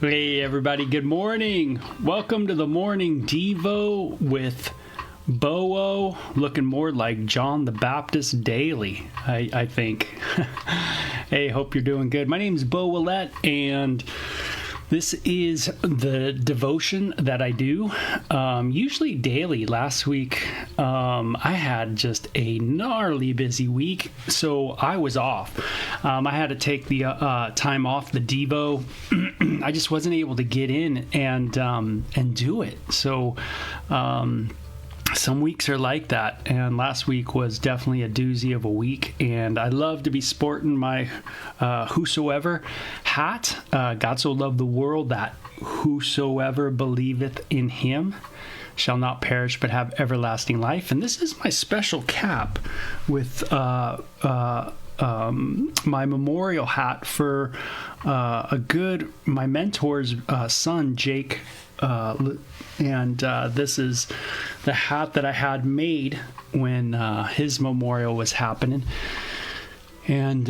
Hey everybody, good morning. Welcome to the Morning Devo with Bo-O, looking more like John the Baptist daily, I think. Hey, hope you're doing good. My name is Bo Willette, and this is the devotion that I do, usually daily. Last week, I had just a gnarly busy week, so I was off. I had to take the time off the Devo. I just wasn't able to get in and do it. So some weeks are like that, and last week was definitely a doozy of a week. And I love to be sporting my whosoever hat. God so loved the world that whosoever believeth in him shall not perish but have everlasting life. And this is my special cap with my memorial hat for my mentor's son, Jake. And this is the hat that I had made when his memorial was happening. And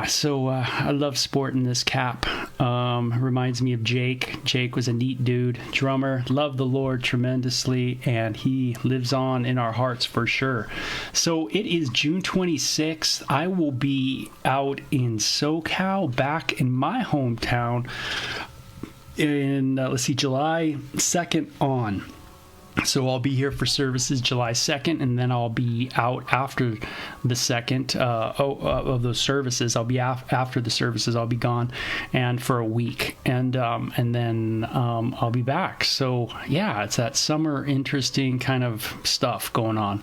so I love sporting this cap. Reminds me of Jake. Jake was a neat dude, drummer, loved the Lord tremendously, and he lives on in our hearts for sure. So it is June 26th. I will be out in SoCal, back in my hometown, in, July 2nd on. So I'll be here for services July 2nd, and then I'll be out after the 2nd of those services. I'll be after the services. I'll be gone, and for a week, and then I'll be back. So yeah, it's that summer interesting kind of stuff going on.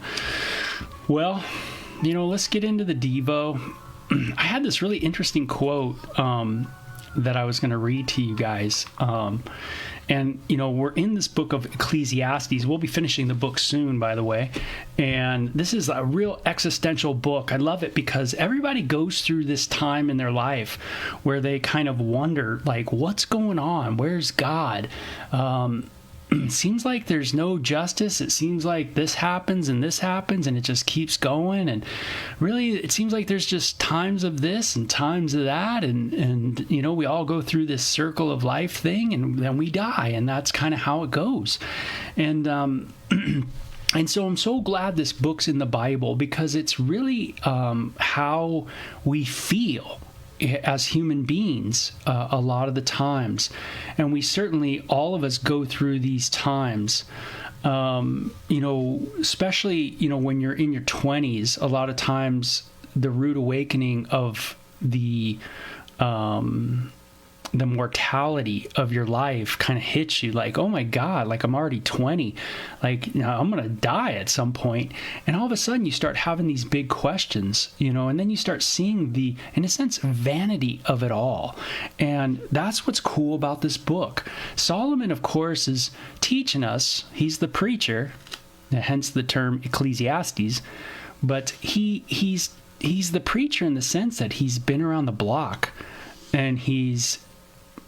Well, let's get into the Devo. I had this really interesting quote that I was going to read to you guys. And, we're in this book of Ecclesiastes. We'll be finishing the book soon, by the way. And this is a real existential book. I love it because everybody goes through this time in their life where they kind of wonder, like, what's going on? Where's God? It seems like there's no justice. It seems like this happens and it just keeps going. And really, it seems like there's just times of this and times of that. And we all go through this circle of life thing, and then we die. And that's kind of how it goes. And so I'm so glad this book's in the Bible, because it's really how we feel as human beings a lot of the times. And we certainly, all of us go through these times, especially, when you're in your 20s. A lot of times the rude awakening of the the mortality of your life kind of hits you like, oh my God, like I'm already 20, like, you know, I'm going to die at some point. And all of a sudden you start having these big questions, you know, and then you start seeing the, in a sense, vanity of it all. And that's what's cool about this book. Solomon, of course, is teaching us. He's the preacher, hence the term Ecclesiastes, but he's the preacher in the sense that he's been around the block, and he's,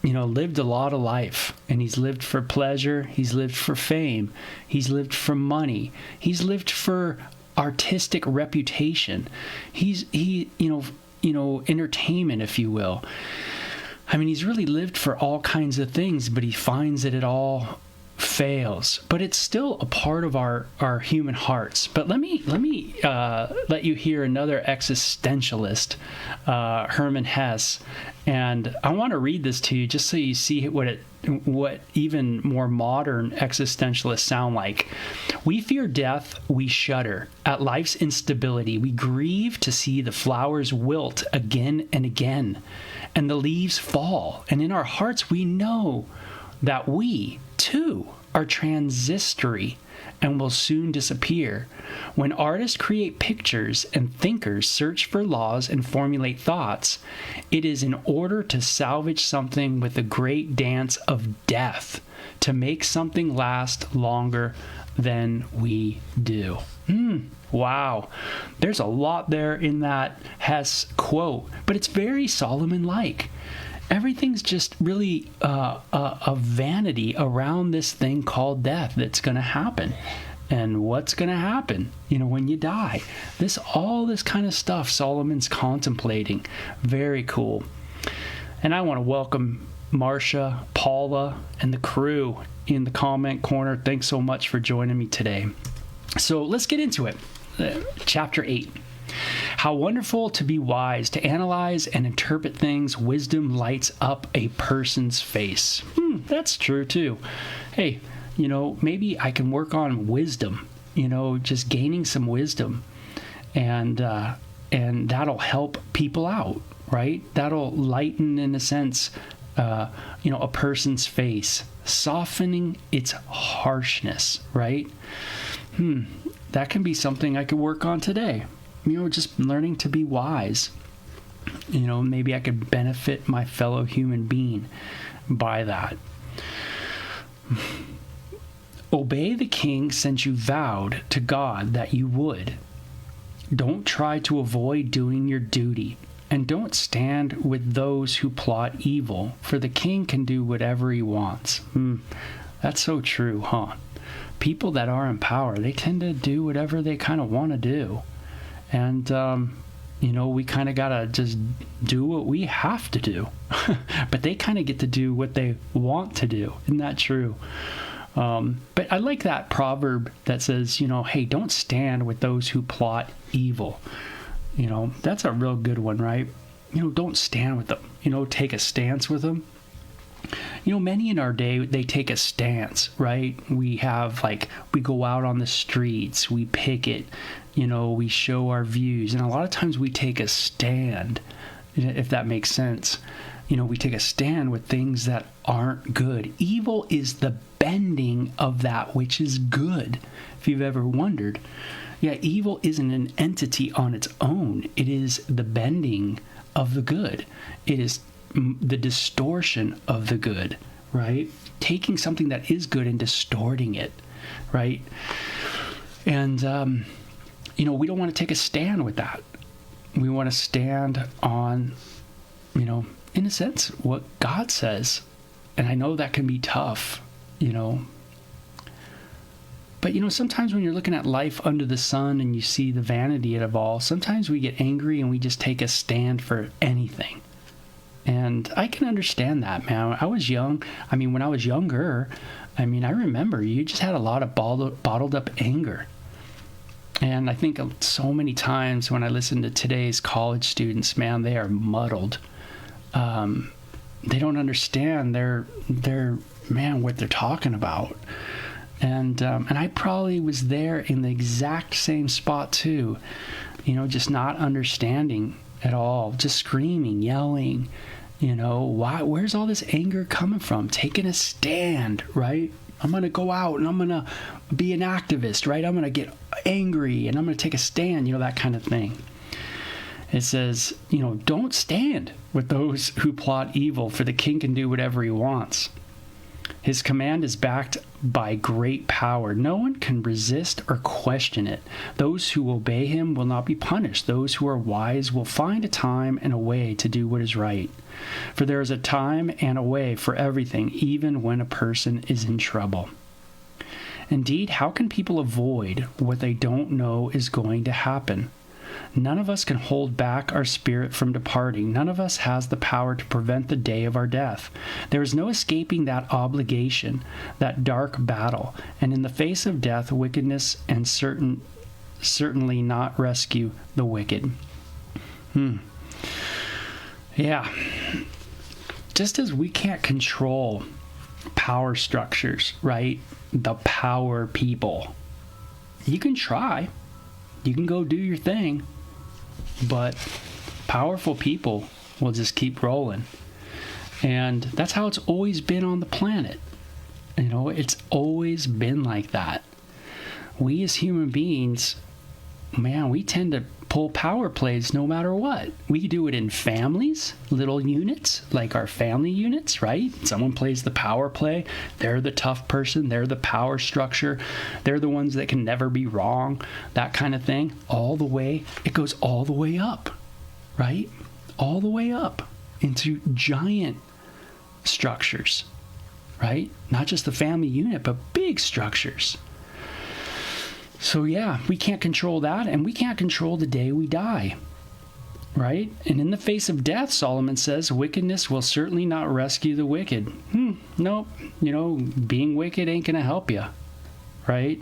you know, lived a lot of life, and he's lived for pleasure. He's lived for fame. He's lived for money. He's lived for artistic reputation. You know, entertainment, if you will. I mean, he's really lived for all kinds of things, but he finds that it all fails. But it's still a part of our human hearts. But let me let you hear another existentialist, Hermann Hesse, and I want to read this to you just so you see what even more modern existentialists sound like. We fear death, we shudder at life's instability. We grieve to see the flowers wilt again and again, and the leaves fall. And in our hearts we know that we, too, are transitory and will soon disappear. When artists create pictures and thinkers search for laws and formulate thoughts, it is in order to salvage something with the great dance of death, to make something last longer than we do. Wow. There's a lot there in that Hess quote, but it's very Solomon-like. Everything's just really a vanity around this thing called death that's going to happen. And what's going to happen, you know, when you die. All this kind of stuff Solomon's contemplating. Very cool. And I want to welcome Marcia, Paula, and the crew in the comment corner. Thanks so much for joining me today. So let's get into it. Chapter 8. How wonderful to be wise, to analyze and interpret things. Wisdom lights up a person's face. That's true too. Hey, you know, maybe I can work on wisdom, you know, just gaining some wisdom, and that'll help people out, right? That'll lighten, in a sense, you know, a person's face, softening its harshness, right? That can be something I could work on today. You know, just learning to be wise. You know, maybe I could benefit my fellow human being by that. Obey the king since you vowed to God that you would. Don't try to avoid doing your duty, and don't stand with those who plot evil, for the king can do whatever he wants. That's so true, huh? People that are in power, they tend to do whatever they kind of want to do. And, you know, we kind of got to just do what we have to do. But they kind of get to do what they want to do. Isn't that true? But I like that proverb that says, you know, hey, don't stand with those who plot evil. You know, that's a real good one, right? You know, don't stand with them. You know, take a stance with them. You know, many in our day, they take a stance, right? We have, like, we go out on the streets, we picket, you know, we show our views. And a lot of times we take a stand, if that makes sense. You know, we take a stand with things that aren't good. Evil is the bending of that which is good, if you've ever wondered. Yeah, evil isn't an entity on its own. It is the bending of the good. It is the distortion of the good, right? Taking something that is good and distorting it, right? And, you know, we don't want to take a stand with that. We want to stand on, you know, in a sense, what God says. And I know that can be tough, you know. But, you know, sometimes when you're looking at life under the sun and you see the vanity of it all, sometimes we get angry and we just take a stand for anything. And I can understand that, man. I was young. I mean, when I was younger, I mean, I remember you just had a lot of bottled up anger. And I think so many times when I listen to today's college students, man, they are muddled. They don't understand man, what they're talking about. And I probably was there in the exact same spot too, you know, just not understanding at all, just screaming, yelling, Where's all this anger coming from? Taking a stand, right? I'm going to go out and I'm going to be an activist, right? I'm going to get angry and I'm going to take a stand, that kind of thing. It says, don't stand with those who plot evil, for the king can do whatever he wants. His command is backed by great power. No one can resist or question it. Those who obey him will not be punished. Those who are wise will find a time and a way to do what is right. For there is a time and a way for everything, even when a person is in trouble. Indeed, how can people avoid what they don't know is going to happen? None of us can hold back our spirit from departing. None of us has the power to prevent the day of our death. There is no escaping that obligation, that dark battle. And in the face of death, wickedness and certainly not rescue the wicked. Yeah. Just as we can't control power structures, right? The power people. You can try. You can go do your thing. But powerful people will just keep rolling. And that's how it's always been on the planet. It's always been like that. We as human beings, man, we tend to pull power plays no matter what. We do it in families, little units, like our family units, right? Someone plays the power play. They're the tough person. They're the power structure. They're the ones that can never be wrong, that kind of thing. It goes all the way up, right? All the way up into giant structures, right? Not just the family unit, but big structures. So yeah, we can't control that, and we can't control the day we die, right? And in the face of death, Solomon says, wickedness will certainly not rescue the wicked. Nope. Being wicked ain't going to help you, right?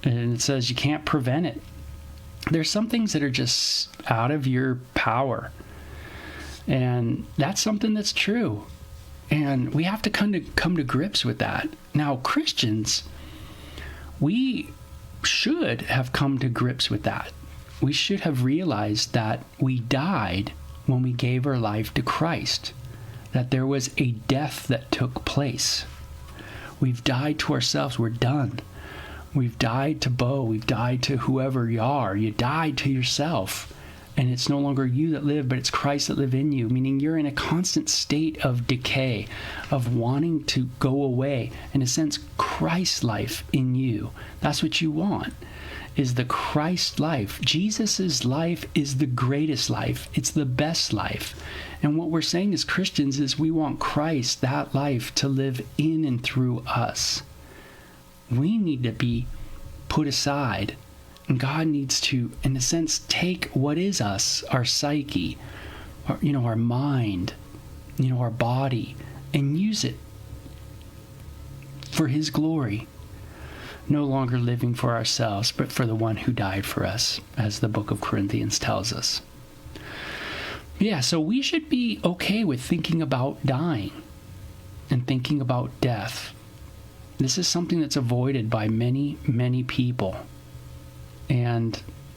And it says you can't prevent it. There's some things that are just out of your power, and that's something that's true. And we have to come to grips with that. Now, Christians, we should have come to grips with that. We should have realized that we died when we gave our life to Christ, that there was a death that took place. We've died to ourselves. We're done. We've died to Bo. We've died to whoever you are. You died to yourself. And it's no longer you that live, but it's Christ that live in you, meaning you're in a constant state of decay, of wanting to go away. In a sense, Christ's life in you. That's what you want, is the Christ life. Jesus' life is the greatest life. It's the best life. And what we're saying as Christians is we want Christ, that life, to live in and through us. We need to be put aside. And God needs to, in a sense, take what is us, our psyche, our mind, our body, and use it for His glory. No longer living for ourselves, but for the one who died for us, as the book of Corinthians tells us. Yeah, so we should be okay with thinking about dying and thinking about death. This is something that's avoided by many, many people. And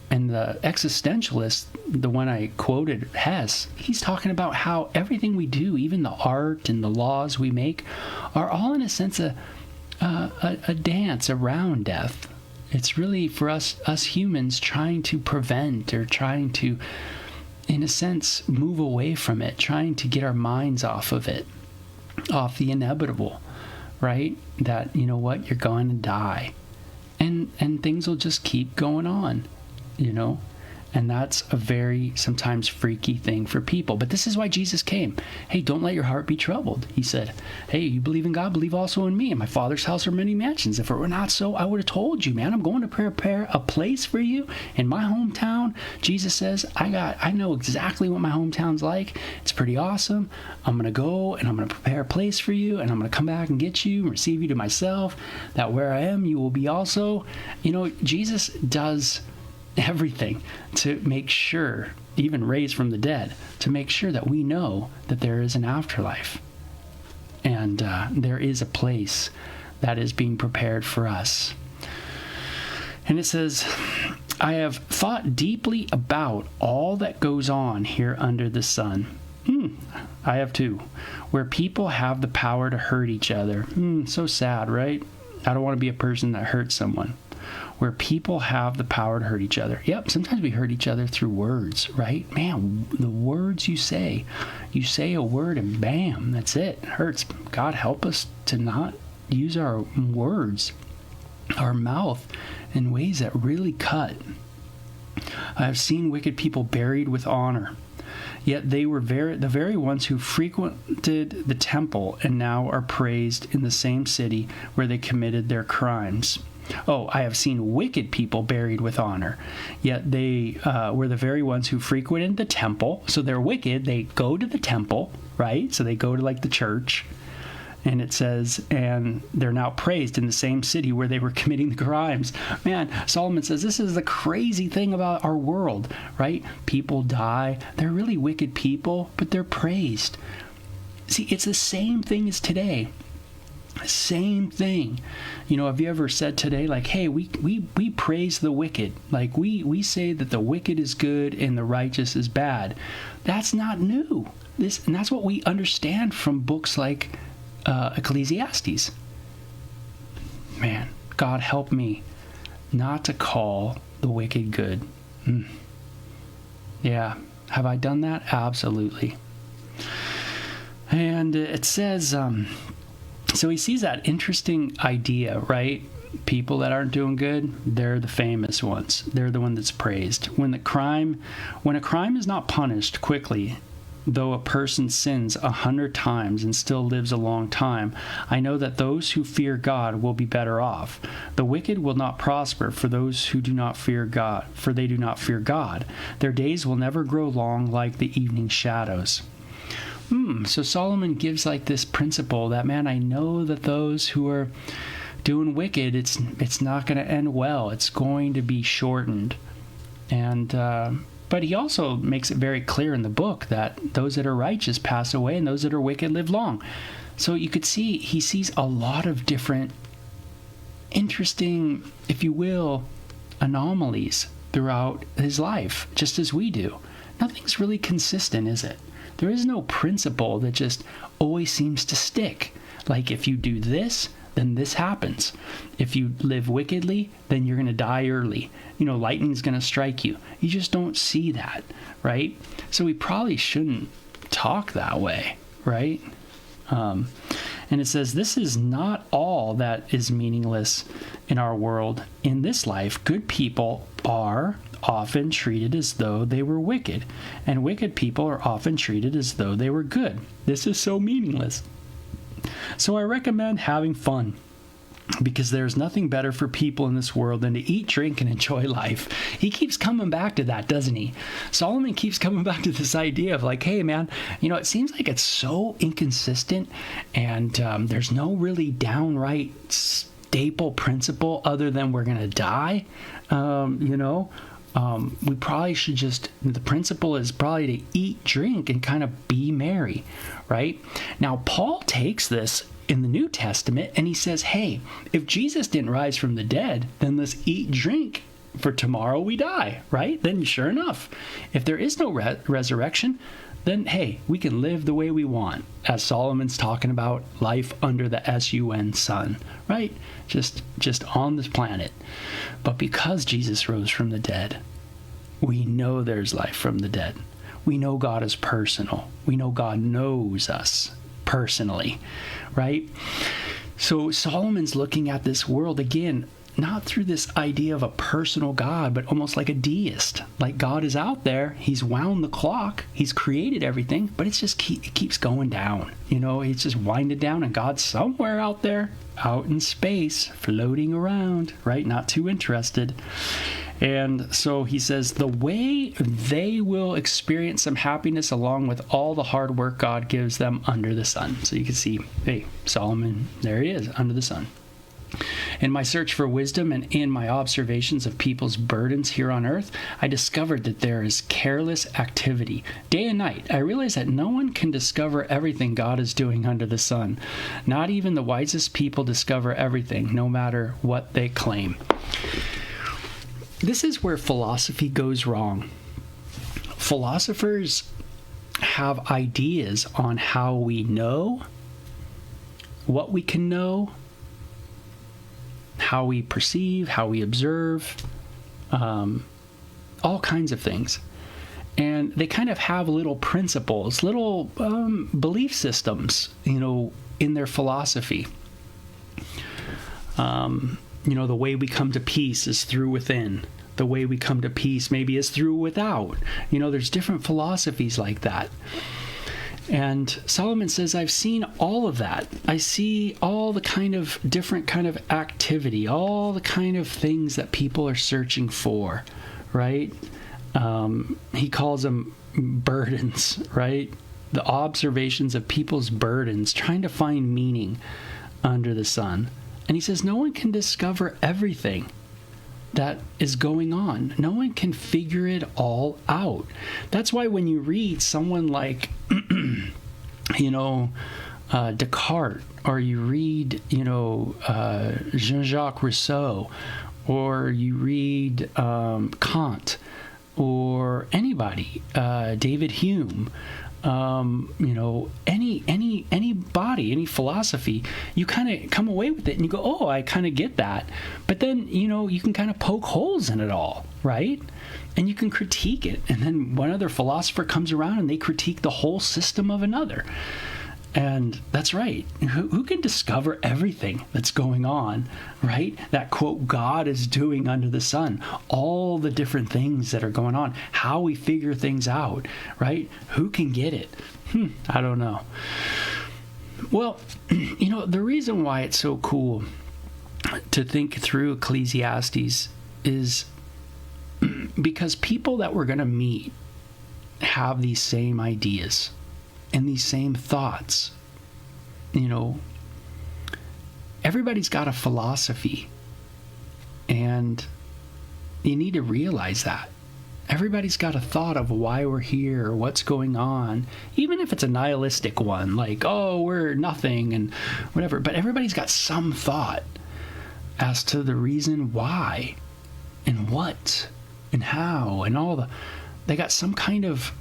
the existentialist, the one I quoted, Hess, he's talking about how everything we do, even the art and the laws we make, are all in a sense a dance around death. It's really for us humans trying to prevent or trying to, in a sense, move away from it, trying to get our minds off of it, off the inevitable, right? That, you're going to die. And things will just keep going on, And that's a very sometimes freaky thing for people. But this is why Jesus came. Hey, don't let your heart be troubled. He said, hey, you believe in God, believe also in me. In my Father's house are many mansions. If it were not so, I would have told you, man. I'm going to prepare a place for you in my hometown. Jesus says, I know exactly what my hometown's like. It's pretty awesome. I'm going to go and I'm going to prepare a place for you, and I'm going to come back and get you and receive you to myself, that where I am, you will be also. Jesus does everything to make sure, even raised from the dead, to make sure that we know that there is an afterlife. And there is a place that is being prepared for us. And it says, I have thought deeply about all that goes on here under the sun. I have two. Where people have the power to hurt each other. So sad, right? I don't want to be a person that hurts someone. Where people have the power to hurt each other. Yep, sometimes we hurt each other through words, right? Man, the words you say a word and bam, that's it. It hurts. God help us to not use our words, our mouth, in ways that really cut. I have seen wicked people buried with honor. Yet they were the very ones who frequented the temple and now are praised in the same city where they committed their crimes. Oh, I have seen wicked people buried with honor. Yet they were the very ones who frequented the temple. So they're wicked. They go to the temple, right? So they go to like the church. And it says, and they're now praised in the same city where they were committing the crimes. Man, Solomon says this is the crazy thing about our world, right? People die. They're really wicked people, but they're praised. See, it's the same thing as today. Same thing. You know, have you ever said today, like, hey, we praise the wicked. Like, we say that the wicked is good and the righteous is bad. That's not new. And that's what we understand from books like Ecclesiastes. Man, God help me not to call the wicked good. Yeah, have I done that? Absolutely. And it says, so he sees that interesting idea, right? People that aren't doing good, they're the famous ones. They're the one that's praised. When a crime is not punished quickly, though a person sins 100 times and still lives a long time, I know that those who fear God will be better off. The wicked will not prosper for those who do not fear God, for they do not fear God. Their days will never grow long like the evening shadows. So Solomon gives like this principle that, man, I know that those who are doing wicked, it's not going to end well. It's going to be shortened. But he also makes it very clear in the book that those that are righteous pass away and those that are wicked live long. So you could see he sees a lot of different interesting, if you will, anomalies throughout his life, just as we do. Nothing's really consistent, is it? There is no principle that just always seems to stick. Like if you do this, then this happens. If you live wickedly, then you're going to die early. You know, lightning's going to strike you. You just don't see that, right? So we probably shouldn't talk that way, right? And it says, this is not all that is meaningless in our world. In this life, good people are often treated as though they were wicked, and wicked people are often treated as though they were good. This is so meaningless. So I recommend having fun, because there's nothing better for people in this world than to eat, drink, and enjoy life. He keeps coming back to that, doesn't he? Solomon keeps coming back to this idea of like, hey, man, you know, it seems like it's so inconsistent, and there's no really downright staple principle other than we're going to die, we probably should the principle is probably to eat, drink, and kind of be merry, right? Now, Paul takes this in the New Testament and he says, hey, if Jesus didn't rise from the dead, then let's eat, drink, for tomorrow we die, right? Then sure enough, if there is no resurrection, then hey, we can live the way we want, as Solomon's talking about life under the sun, sun, right? Just on this planet. But because Jesus rose from the dead, we know there's life from the dead. We know God is personal. We know God knows us personally, right? So Solomon's looking at this world again, not through this idea of a personal God, but almost like a deist. Like God is out there, he's wound the clock, he's created everything, but it keeps going down. You know, it's just winding down, and God's somewhere out there, out in space, floating around, right? Not too interested. And so he says, the way they will experience some happiness along with all the hard work God gives them under the sun. So you can see, hey, Solomon, there he is, under the sun. In my search for wisdom and in my observations of people's burdens here on earth, I discovered that there is careless activity. Day and night, I realize that no one can discover everything God is doing under the sun. Not even the wisest people discover everything, no matter what they claim. This is where philosophy goes wrong. Philosophers have ideas on how we know, what we can know, how we perceive, how we observe, all kinds of things. And they kind of have little principles, little belief systems, in their philosophy. The way we come to peace is through within. The way we come to peace maybe is through without. There's different philosophies like that. And Solomon says, I've seen all of that. I see all the different kind of activity, all the kind of things that people are searching for, right? He calls them burdens, right? The observations of people's burdens, trying to find meaning under the sun. And he says, no one can discover everything that is going on. No one can figure it all out. That's why when you read someone like, Descartes, or you read, Jean-Jacques Rousseau, or you read Kant, or anybody, David Hume, any philosophy, you kind of come away with it and you go, oh, I kind of get that. But then, you can kind of poke holes in it all, right? And you can critique it. And then one other philosopher comes around and they critique the whole system of another. And that's right. Who can discover everything that's going on, right? That, quote, God is doing under the sun. All the different things that are going on. How we figure things out, right? Who can get it? I don't know. Well, the reason why it's so cool to think through Ecclesiastes is because people that we're going to meet have these same ideas and these same thoughts. Everybody's got a philosophy, and you need to realize that. Everybody's got a thought of why we're here or what's going on, even if it's a nihilistic one, like, oh, we're nothing and whatever. But everybody's got some thought as to the reason why and what and how and they got some kind of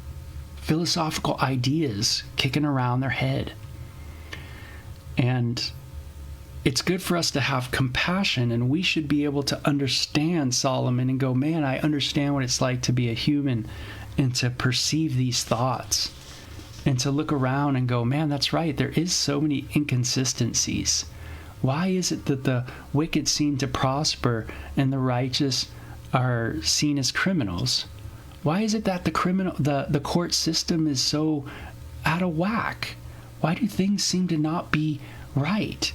philosophical ideas kicking around their head. And it's good for us to have compassion, and we should be able to understand Solomon and go, man, I understand what it's like to be a human and to perceive these thoughts and to look around and go, man, that's right. There is so many inconsistencies. Why is it that the wicked seem to prosper and the righteous are seen as criminals? Why is it that the court system is so out of whack? Why do things seem to not be right?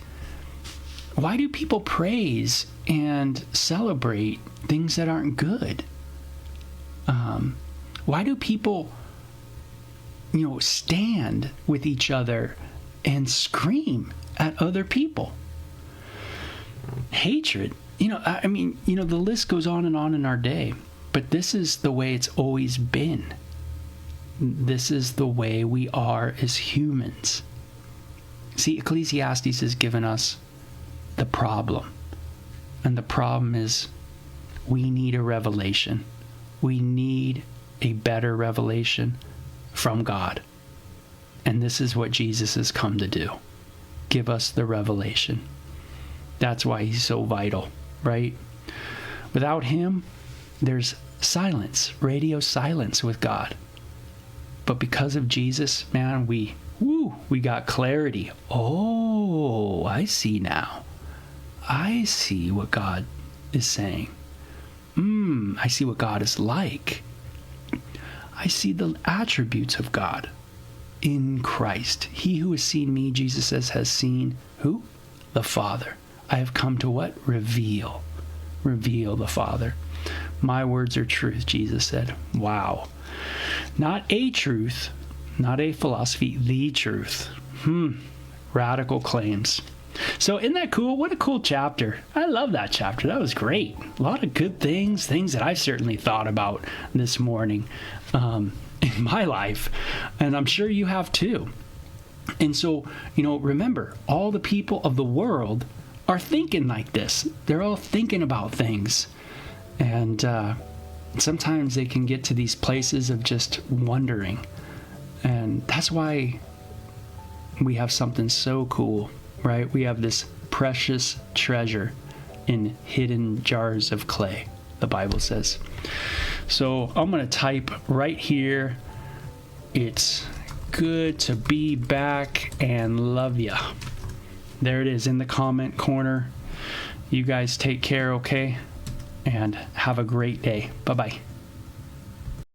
Why do people praise and celebrate things that aren't good? Why do people, stand with each other and scream at other people? Hatred. The list goes on in our day. But this is the way it's always been. This is the way we are as humans. See, Ecclesiastes has given us the problem. And the problem is we need a revelation. We need a better revelation from God. And this is what Jesus has come to do. Give us the revelation. That's why he's so vital, right? Without him, there's silence, radio silence with God. But because of Jesus, man, we got clarity. Oh, I see now. I see what God is saying. I see what God is like. I see the attributes of God in Christ. He who has seen me, Jesus says, has seen who? The Father. I have come to what? Reveal the Father. My words are truth, Jesus said. Wow. Not a truth, not a philosophy, the truth. Radical claims. So isn't that cool? What a cool chapter. I love that chapter. That was great. A lot of good things that I've certainly thought about this morning in my life. And I'm sure you have too. And so, remember, all the people of the world are thinking like this. They're all thinking about things. And sometimes they can get to these places of just wondering. And that's why we have something so cool, right? We have this precious treasure in hidden jars of clay, the Bible says. So I'm going to type right here, it's good to be back and love ya. There it is in the comment corner. You guys take care, okay? And have a great day. Bye-bye.